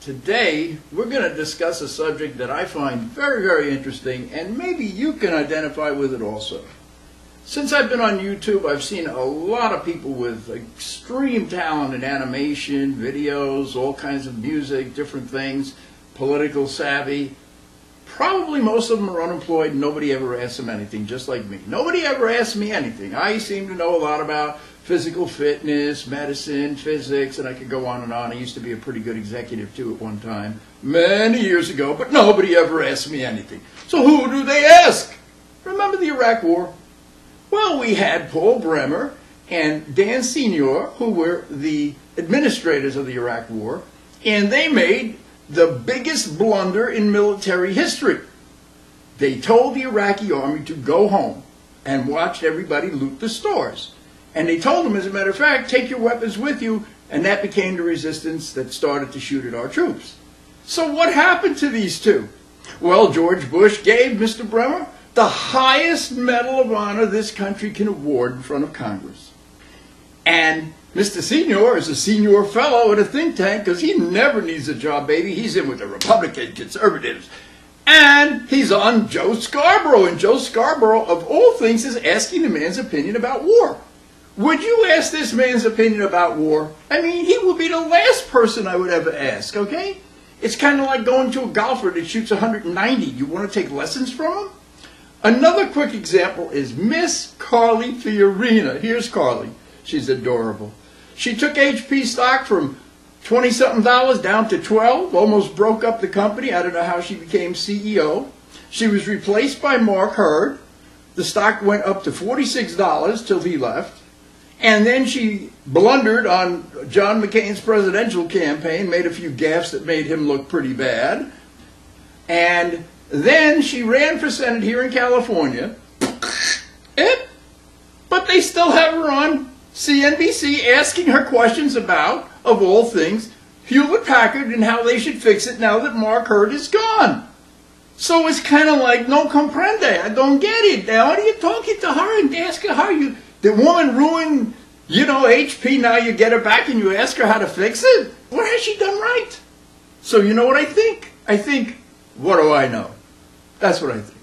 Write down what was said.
Today, we're going to discuss a subject that I find very, very interesting, and maybe you can identify with it also. Since I've been on YouTube, I've seen a lot of people with extreme talent in animation, videos, all kinds of music, different things, political savvy. Probably most of them are unemployed and nobody ever asks them anything, just like me. Nobody ever asks me anything. I seem to know a lot about physical fitness, medicine, physics, and I could go on and on. I used to be a pretty good executive too at one time, many years ago, but nobody ever asked me anything. So who do they ask? Remember the Iraq War? Well, we had Paul Bremer and Dan Senior, who were the administrators of the Iraq War, and they made the biggest blunder in military history. They told the Iraqi army to go home and watch everybody loot the stores. And they told them, as a matter of fact, take your weapons with you, and that became the resistance that started to shoot at our troops. So what happened to these two? Well, George Bush gave Mr. Bremer the highest Medal of Honor this country can award in front of Congress. And Mr. Senior is a senior fellow at a think tank because he never needs a job, baby. He's in with the Republican conservatives. And he's on Joe Scarborough. And Joe Scarborough, of all things, is asking the man's opinion about war. Would you ask this man's opinion about war? I mean, he would be the last person I would ever ask, okay? It's kind of like going to a golfer that shoots 190. You want to take lessons from him? Another quick example is Miss Carly Fiorina. Here's Carly. She's adorable. She took HP stock from $20-something down to $12, almost broke up the company. I don't know how she became CEO. She was replaced by Mark Hurd. The stock went up to $46 till he left. And then she blundered on John McCain's presidential campaign, made a few gaffes that made him look pretty bad. And then she ran for Senate here in California. But they still have her on CNBC asking her questions about, of all things, Hewlett-Packard and how they should fix it now that Mark Hurd is gone. So it's kind of like, no comprende, I don't get it. Now, are you talking to her and ask her how you... The woman ruined, HP, now you get her back and you ask her how to fix it? What has she done right? So you know what I think? I think, what do I know? That's what I think.